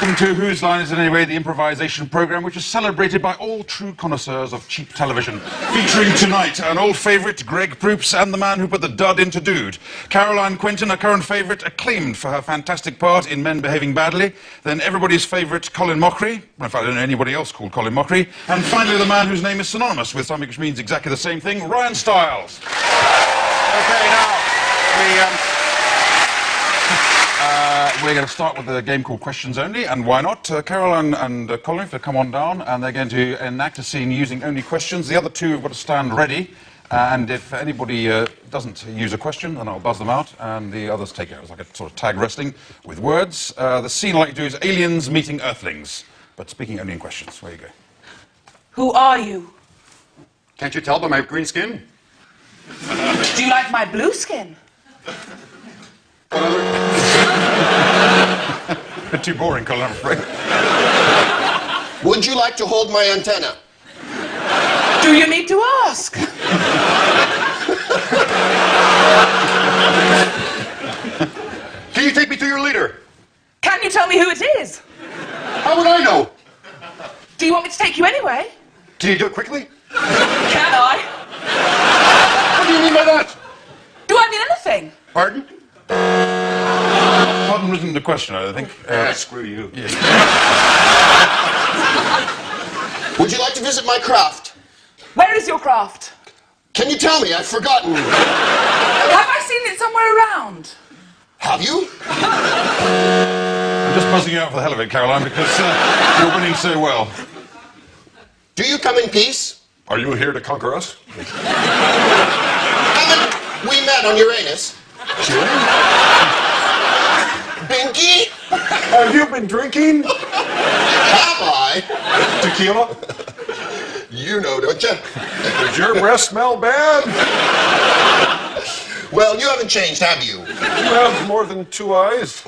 Welcome to Whose Line Is It Anyway, the improvisation program which is celebrated by all true connoisseurs of cheap television. Featuring tonight an old favourite, Greg Proops, and the man who put the dud into dude. Caroline Quentin, a current favourite, acclaimed for her fantastic part in Men Behaving Badly. Then everybody's favourite, Colin Mockery. Well, in fact, I don't know anybody else called Colin Mockery. And finally, the man whose name is synonymous with something which means exactly the same thing, Ryan Stiles. Okay, now, we're going to start with a game called Questions Only, and why not? Caroline and Colin, if they come on down, and they're going to enact a scene using only questions. The other two have got to stand ready, and if anybody doesn't use a question, then I'll buzz them out, and the others take it. It's like a sort of tag wrestling with words. The scene I'd like to do is aliens meeting earthlings, but speaking only in questions. There you go. Who are you? Can't you tell by my green skin? Do you like my blue skin? Bit too boring, Colin, I'm afraid. Would you like to hold my antenna? Do you need to ask? Can you take me to your leader? Can you tell me who it is? How would I know? Do you want me to take you anyway? Can you do it quickly? Can I? What do you mean by that? Do I mean anything? Pardon? Pardon isn't the question, I think. Screw you. Yeah. Would you like to visit my craft? Where is your craft? Can you tell me? I've forgotten. Have I seen it somewhere around? Have you? I'm just buzzing you out for the hell of it, Caroline, because you're winning so well. Do you come in peace? Are you here to conquer us? Haven't we met on Uranus? Binky? Have you been drinking? Have I? Tequila? You know, don't you? Does your breath smell bad? Well, you haven't changed, have you? You have more than two eyes.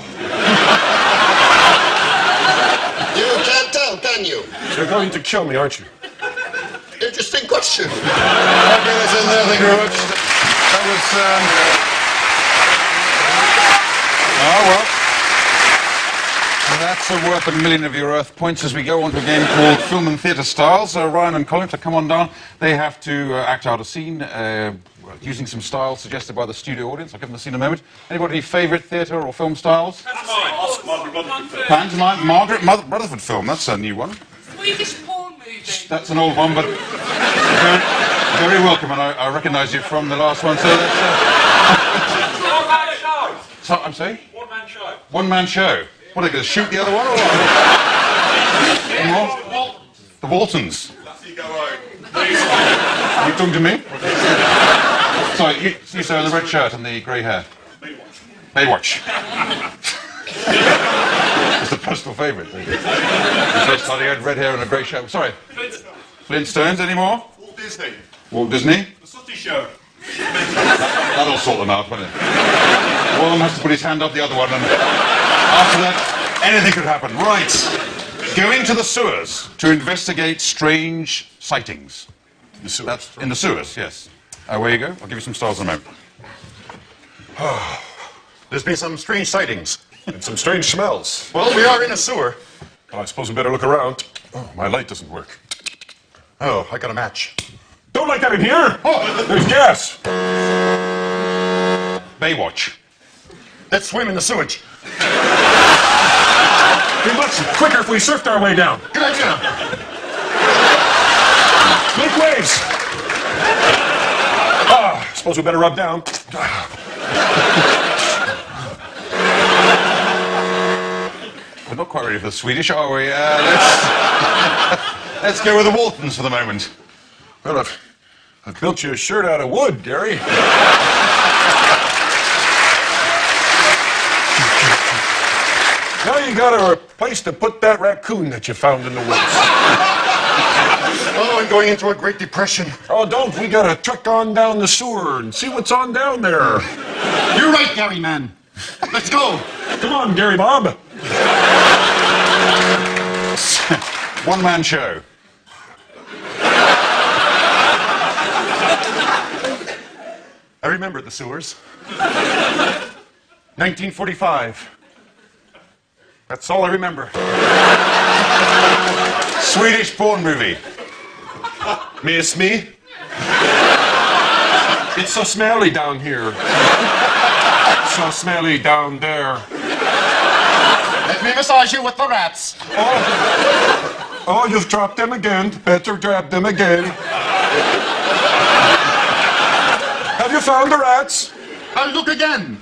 You can't tell, can you? You're going to kill me, aren't you? Interesting question. Okay, that's in there. Thank you very much. That was... Oh, well. That's worth 1 million of your Earth points as we go on to a game called Film and Theatre Styles. Ryan and Colin, to come on down, they have to act out a scene using some styles suggested by the studio audience. I'll give them the scene in a moment. Anybody favourite theatre or film styles? Pantomime, Margaret Rutherford film. That's a new one. Swedish porn movie. That's an old one, but very welcome, and I recognise you from the last one. So that's... One-man show. So, I'm sorry? One-man show. One-man show. What, are they going to shoot the other one, or what? Any more? The Waltons. That's you go home. Are you talking to me? Sorry, you sir in the red shirt and the grey hair. Baywatch. It's the personal favourite. First time he had red hair and a grey shirt. Sorry. Flintstones, any more? Walt Disney. Walt Disney. The Sooty Show. That'll sort them out, won't it? One of them has to put his hand up the other one, and after that, anything could happen. Right. Going to the sewers to investigate strange sightings. The sewers. That's in the sewers, yes. Where you go? I'll give you some stars in a moment. There's been some strange sightings and some strange smells. Well, we are in a sewer. I suppose we better look around. Oh, my light doesn't work. Oh, I got a match. Don't light that in here! Oh, there's gas! Baywatch. Let's swim in the sewage. Be much quicker if we surfed our way down. Good idea. Make waves. Ah, suppose we better rub down. We're not quite ready for the Swedish, are we? Let's go with the Waltons for the moment. Well, I've built you a shirt out of wood, Gary. Now you got a place to put that raccoon that you found in the woods. Oh, I'm going into a Great Depression. Oh, don't. We gotta truck on down the sewer and see what's on down there. You're right, Gary, man. Let's go. Come on, Gary Bob. One-man show. I remember the sewers. 1945. That's all I remember. Swedish porn movie. Miss me? It's so smelly down here. So smelly down there. Let me massage you with the rats. Oh, you've dropped them again. Better grab them again. Have you found the rats? I'll look again.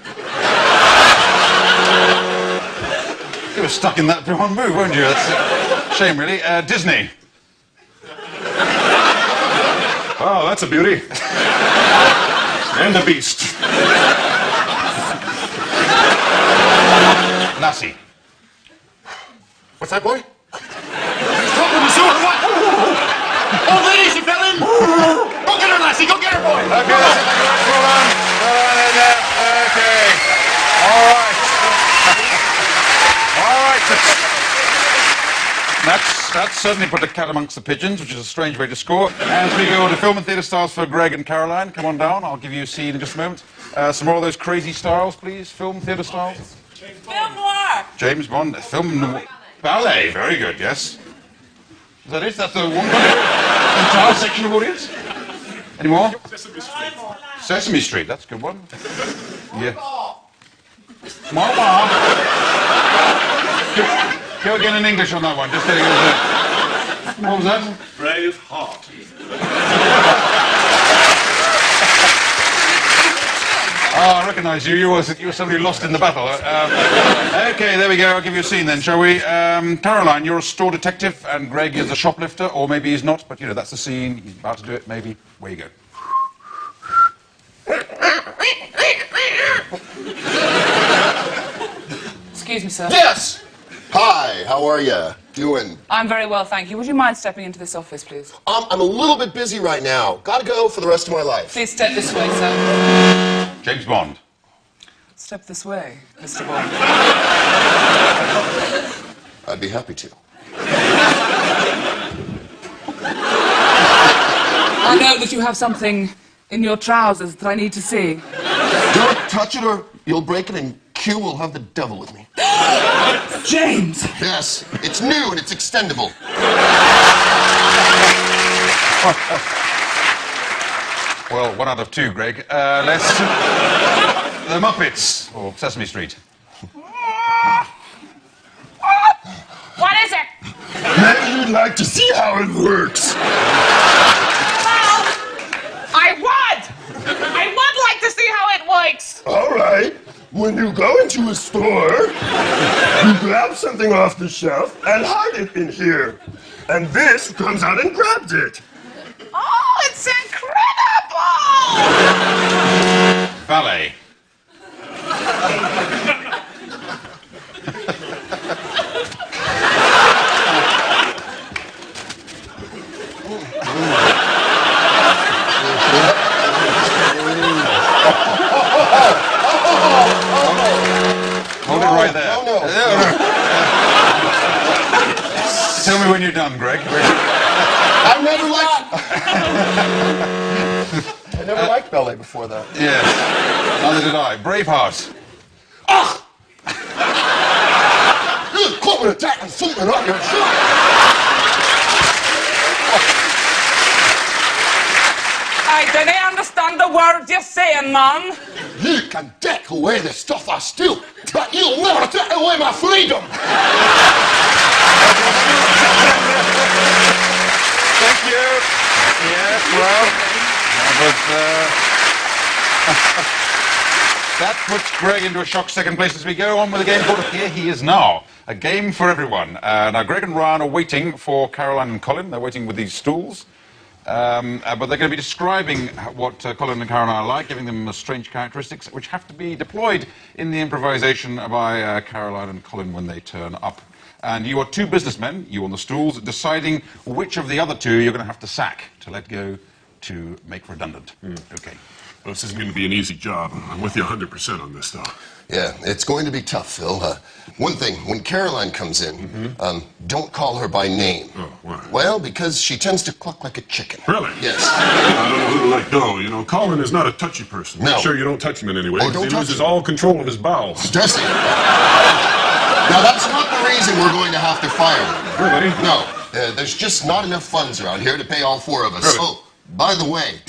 You were stuck in that one move, weren't you? That's a shame, really. Disney. Oh, that's a beauty. And a beast. Lassie. What's that, boy? He's talking to sewer. What? Oh, lady, she fell in. Go get her, Lassie. Go get her, boy. Okay, that's it. Thank you very much. Well done. Well done in there. Okay. All right. All right. That's certainly put the cat amongst the pigeons, which is a strange way to score. As we go on to film and theatre stars for Greg and Caroline, come on down. I'll give you a scene in just a moment. Some more of those crazy styles, please. Film, theatre styles. Film noir. James Bond, film noir. Ballet, very good, yes. Is that it? That's the one entire section of audience? Any more? Sesame Street, that's a good one. Yeah. Mama. Go again in English on that one, just getting it. What was that? Brave heart. Oh, I recognise you. You were somebody lost in the battle. Okay, there we go. I'll give you a scene then, shall we? Caroline, you're a store detective, and Greg is a shoplifter, or maybe he's not, but you know, that's the scene. He's about to do it, maybe. Where you go. Excuse me, sir. Yes. Hi, how are you doing? I'm very well, thank you. Would you mind stepping into this office, please? I'm a little bit busy right now. Gotta go for the rest of my life. Please step this way, sir. James Bond. Step this way, Mr. Bond. I'd be happy to. I know that you have something in your trousers that I need to see. Don't touch it or you'll break it and Q will have the devil with me. James! Yes, it's new and it's extendable. Well, 1 out of 2, Greg. Let's... The Muppets, or Sesame Street. What is it? Maybe you'd like to see how it works. I would like to see how it works! All right. When you go into a store, you grab something off the shelf and hide it in here. And this comes out and grabs it. Oh, it's incredible! Ballet. Hold it right there. No. Tell me when you're done, Greg. I never liked ballet before that. Yes. Neither did I. Braveheart. You're caught with a tack and something on your shirt. I don't understand the words you're saying, man. You can take away the stuff I steal, but you'll never take away my freedom. Thank you. Yes, well, that puts Greg into a shock second place as we go on with a game called Here He Is Now. A game for everyone. Now, Greg and Ryan are waiting for Caroline and Colin. They're waiting with these stools. But they're going to be describing what Colin and Caroline are like, giving them strange characteristics which have to be deployed in the improvisation by Caroline and Colin when they turn up. And you are two businessmen, you on the stools, deciding which of the other two you're going to have to sack, to let go, to make redundant. Okay. Well, this isn't going to be an easy job. I'm with you 100% on this, though. Yeah, it's going to be tough, Phil. One thing, when Caroline comes in, don't call her by name. Oh, why? Well, because she tends to cluck like a chicken. Really? Yes. I don't know who to let go. You know, Colin is not a touchy person. No. Make sure you don't touch him in any way. Oh, 'Cause don't he touch loses him. all control of his bowels. Does he? Now, that's not the reason we're going to have to fire him. Really? No, there's just not enough funds around here to pay all four of us. Really? Oh, by the way,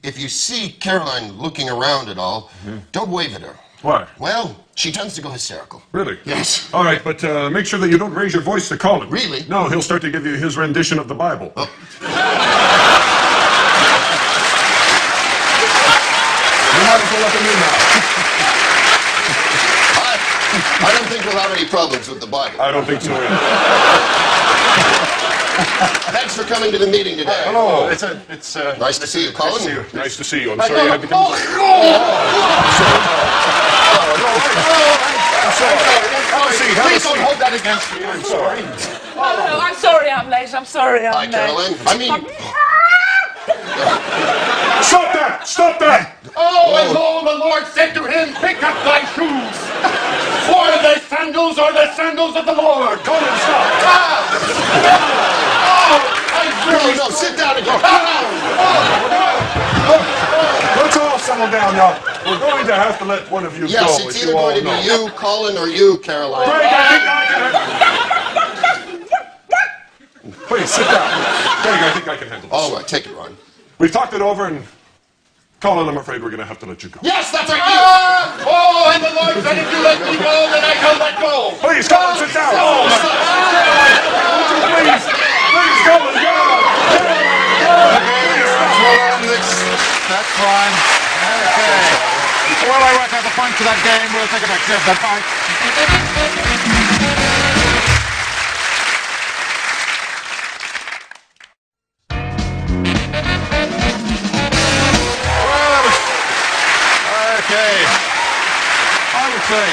if you see Caroline looking around at all, don't wave at her. Why? Well, she tends to go hysterical. Really? Yes. All right, but make sure that you don't raise your voice to call him. Really? No, he'll start to give you his rendition of the Bible. Oh. You might as well let him in now. I don't think we'll have any problems with the Bible. I don't think so either. Thanks for coming to the meeting today. Hello. It's Nice to see you, Colin. Nice to see you. I'm sorry you had to come. Oh, please don't hold that against me. I'm sorry. Oh, no, I'm sorry I'm late. I'm sorry I'm Hi, late. Caroline. I mean, Stop that! Stop that! Oh, and lo, the Lord said to him, pick up thy shoes, for thy sandals are the sandals of the Lord. Colin, stop! no, sit down again. Let's all settle down now. We're going to have to let one of you Yes, go, it's as either you all going to know. be you, Colin, or you, Caroline. Craig, I think I can... Please, sit down. Craig, I think I can handle this. All right, take it, Ron. We've talked it over, and Colin, I'm afraid we're going to have to let you go. Yes, that's right. Oh, and the Lord said, if you let me go, then I shall let go. Please, Colin, sit down! Please, Colin, go! That's fine. Okay. While I work out the points of that game, we'll take a back. Jeff, that fight. Okay. I would say.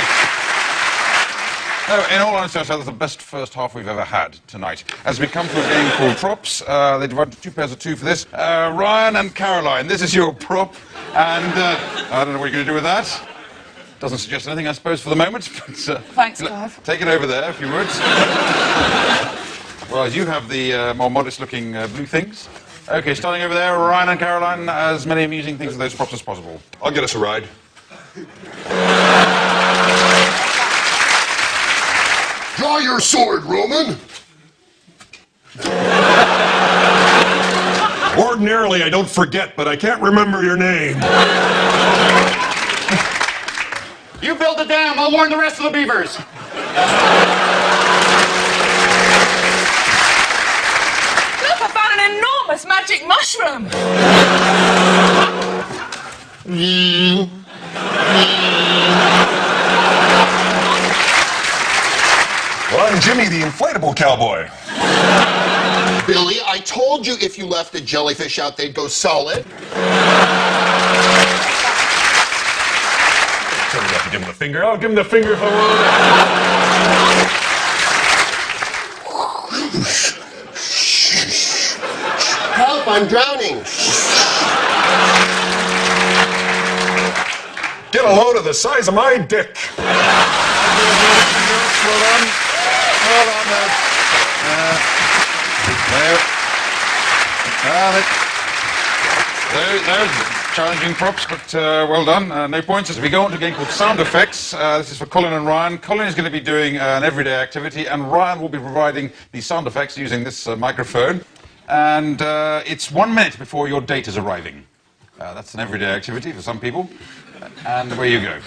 No, in all honesty, I'd say that's the best first half we've ever had tonight. As we come to a game called Props, they divided two pairs of two for this. Ryan and Caroline, this is your prop, and I don't know what you're going to do with that. Doesn't suggest anything, I suppose, for the moment. But, Thanks, Clive. Take it over there, if you would. Well, you have the more modest-looking blue things. Okay, starting over there, Ryan and Caroline, as many amusing things with those props as possible. I'll get us a ride. Draw your sword, Roman. Ordinarily, I don't forget, but I can't remember your name. You build a dam, I'll warn the rest of the beavers. Look, I found an enormous magic mushroom. Well, I'm Jimmy, the inflatable cowboy. Billy, I told you if you left a jellyfish out, they'd go solid. Tell me not to give him the finger. I'll give him the finger if I want. Help, I'm drowning. Get a load of the size of my dick. Well done. Well done, There's challenging props, but well done. No points. As we go on to a game called Sound Effects, this is for Colin and Ryan. Colin is going to be doing an everyday activity, and Ryan will be providing the sound effects using this microphone. And it's 1 minute before your date is arriving. That's an everyday activity for some people. And away you go.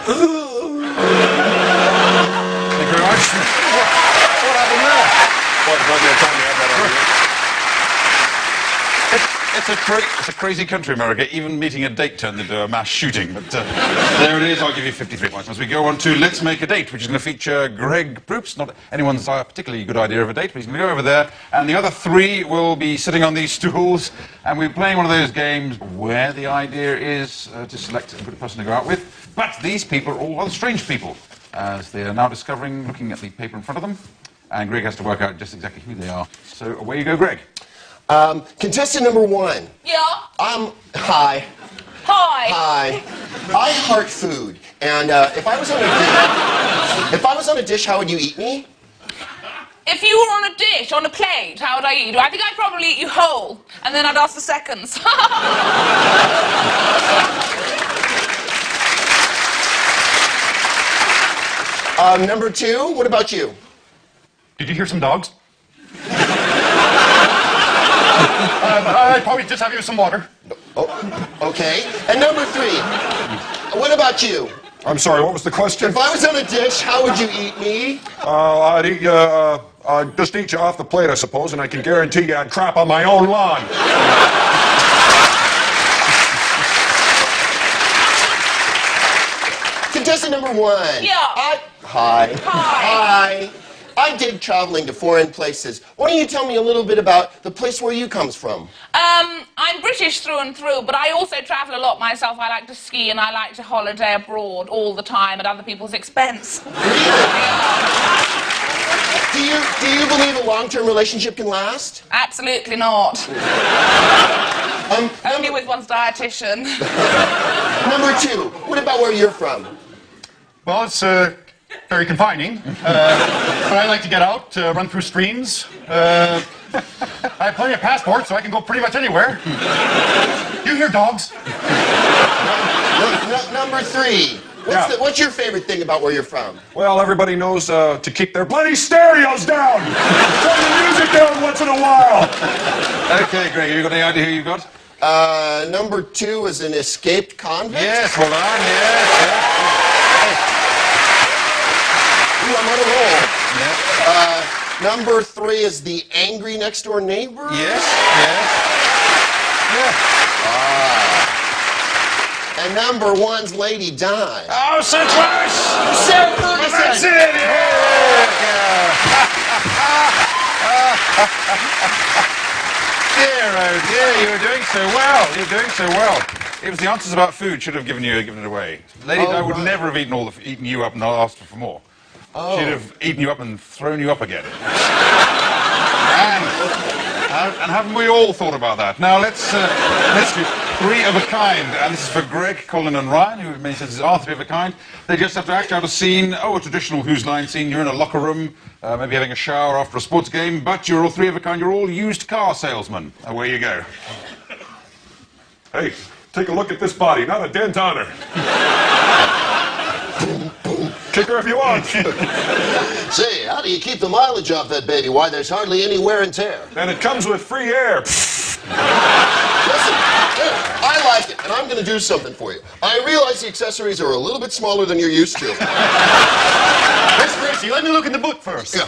Thank you very much. What happened there? What, about the time you had that on you? It's a crazy country, America. Even meeting a date turned into a mass shooting. But there it is. I'll give you 53 points. As we go on to Let's Make a Date, which is going to feature Greg Proops. Not anyone's particularly good idea of a date, but he's going to go over there. And the other three will be sitting on these stools. And we're playing one of those games where the idea is to select a good person to go out with. But these people are all rather strange people, as they are now discovering, looking at the paper in front of them. And Greg has to work out just exactly who they are. So away you go, Greg. Contestant number 1. Yeah. Hi. Hi. Hi. I heart food. And if I was on a dish, how would you eat me? If you were on a dish, on a plate, how would I eat you? I think I'd probably eat you whole, and then I'd ask for seconds. Number 2, what about you? Did you hear some dogs? I'd probably just have you some water. Oh, okay. And number 3, what about you? I'm sorry, what was the question? If I was on a dish, how would you eat me? I'd just eat you off the plate, I suppose, and I can guarantee you I'd crap on my own lawn. Contestant number 1. Yeah. Hi. Hi. I dig traveling to foreign places. Why don't you tell me a little bit about the place where you comes from? I'm British through and through, but I also travel a lot myself. I like to ski and I like to holiday abroad all the time at other people's expense. Do you believe a long-term relationship can last? Absolutely not. Only with one's dietitian. Number 2, what about where you're from? Well, it's very confining, but I like to get out, run through streams. I have plenty of passports, so I can go pretty much anywhere. You hear dogs? Number 3, what's your favorite thing about where you're from? Well, everybody knows to keep their bloody stereos down. Turn the music down once in a while. Okay, Greg, have you got any idea who you got? Number 2 is an escaped convict? Yes, well done, yes. Ooh, I'm on a roll. Yeah. Number 3 is the angry next door neighbor? Yes. And number 1's Lady Di. Oh, so close! Sarah Ferguson! That's it! Dear, oh dear, you were doing so well. You're doing so well. It was the answers about food should have given it away. Lady Di would never have eaten you up and not asked for more. Oh. She'd have eaten you up and thrown you up again. And haven't we all thought about that? Now let's do 3 of a kind, and this is for Greg, Colin, and Ryan, who many says are 3 of a kind. They just have to act out a scene, a traditional Whose Line scene. You're in a locker room, maybe having a shower after a sports game, but you're all 3 of a kind. You're all used car salesmen. Away you go. Hey, take a look at this body, not a dent on her. Kick her if you want. Say, how do you keep the mileage off that baby? Why, there's hardly any wear and tear. And it comes with free air. Listen, I like it, and I'm going to do something for you. I realize the accessories are a little bit smaller than you're used to. Miss Gracie, let me look in the book first. Yeah.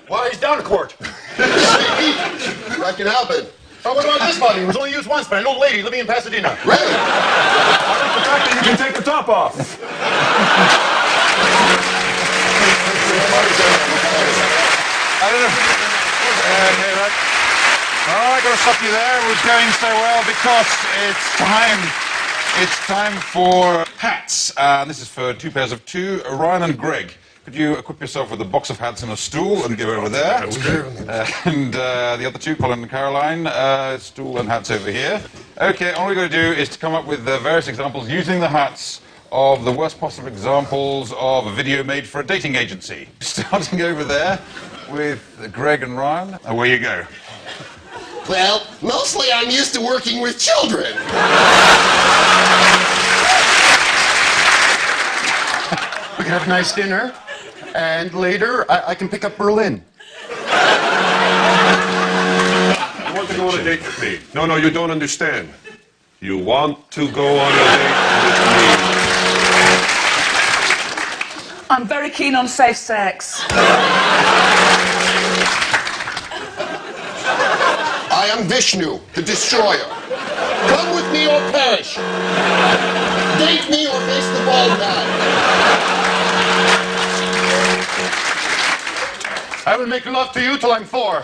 Why, he's down a quart. That can happen. Oh, what about this body? It was only used once by an old lady living in Pasadena. Really? I like the fact that you can take the top off. I don't know. Oh, I got to stop you there. It was going so well because it's time for hats. This is for 2 pairs of 2. Ryan and Greg. Could you equip yourself with a box of hats and a stool and go over there? And the other 2, Colin and Caroline, stool and hats over here. Okay, all we're going to do is to come up with various examples using the hats of the worst possible examples of a video made for a dating agency. Starting over there with Greg and Ryan. Away you go. Well, mostly I'm used to working with children. We can have a nice dinner, and later I can pick up Berlin. You want to go on a date with me? No, you don't understand. You want to go on a date with me. I'm very keen on safe sex. I am Vishnu, the destroyer. Come with me or perish. Date me or face the bald guy. I will make love to you till I'm 4.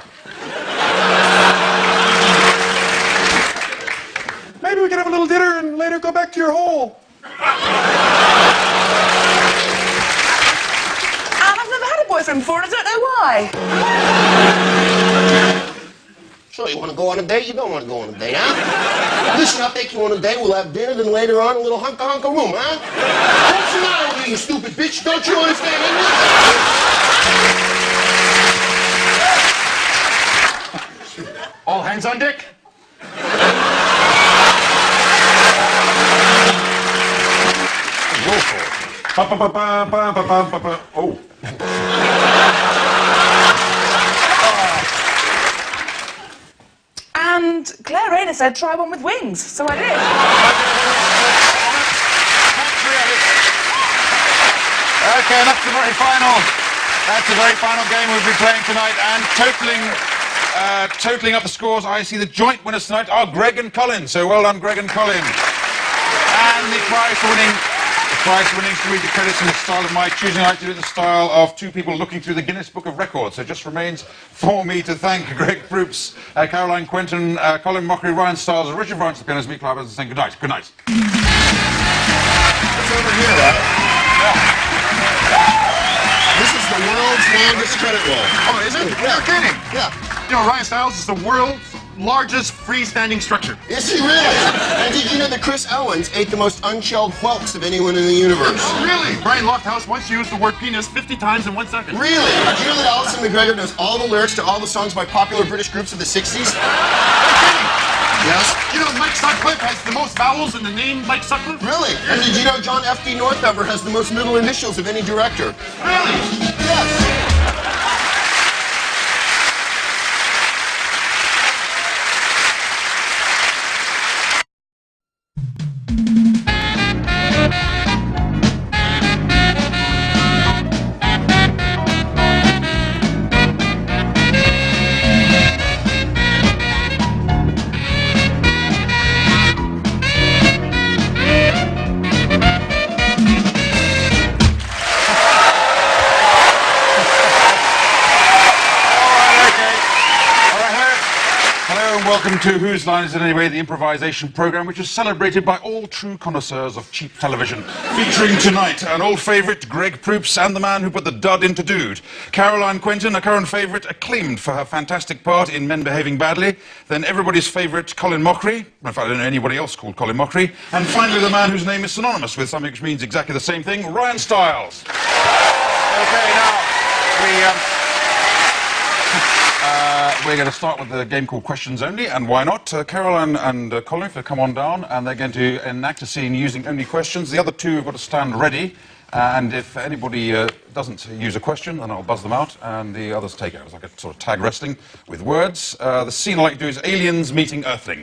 Maybe we can have a little dinner and later go back to your hole. And I've never had a boyfriend before and I don't know why. So you want to go on a date? You don't want to go on a date, huh? Listen, I'll take you on a date. We'll have dinner, then later on a little hunka room, huh? What's the matter with you, stupid bitch? Don't you understand English? All hands on deck. Oh. And Claire Rayner said try one with wings, so I did. Okay, and that's the very final game we'll be playing tonight, and totaling up the scores, I see the joint winners tonight are Greg and Colin. So well done, Greg and Colin. And the prize for winning to read the credits in the style of my choosing. I like to do it in the style of two people looking through the Guinness Book of Records. So it just remains for me to thank Greg Proops, Caroline Quentin, Colin Mockery, Ryan Stiles, Richard Vance, the pianist, me, Clive Evans, and saying good night. Good night. It's over here, right? This is the world's longest credit roll. Oh, is it? You're kidding. Yeah. You know, Ryan Stiles is the world's largest freestanding structure. Is he really? And did you know that Chris Owens ate the most unshelled whelks of anyone in the universe? Really? Brian Lofthouse once used the word penis 50 times in 1 second. Really? Did you know that Alison McGregor knows all the lyrics to all the songs by popular British groups of the 60s? Yes? You know, Mike Sutcliffe has the most vowels in the name Mike Sutcliffe? Really? And did you know John F.D. Northover has the most middle initials of any director? Really? Yes. Welcome to Whose Line Is It Anyway, the improvisation program which is celebrated by all true connoisseurs of cheap television. Featuring tonight an old favourite, Greg Proops, and the man who put the dud into dude. Caroline Quentin, a current favourite, acclaimed for her fantastic part in Men Behaving Badly. Then everybody's favourite, Colin Mockery. In fact, I don't know anybody else called Colin Mockery. And finally, the man whose name is synonymous with something which means exactly the same thing, Ryan Stiles. Okay, now, we're going to start with a game called Questions Only, and why not? Caroline and Colin, if they come on down, and they're going to enact a scene using only questions. The other two have got to stand ready, and if anybody doesn't use a question, then I'll buzz them out, and the others take it. It's like a sort of tag wrestling with words. The scene I like to do is aliens meeting earthlings.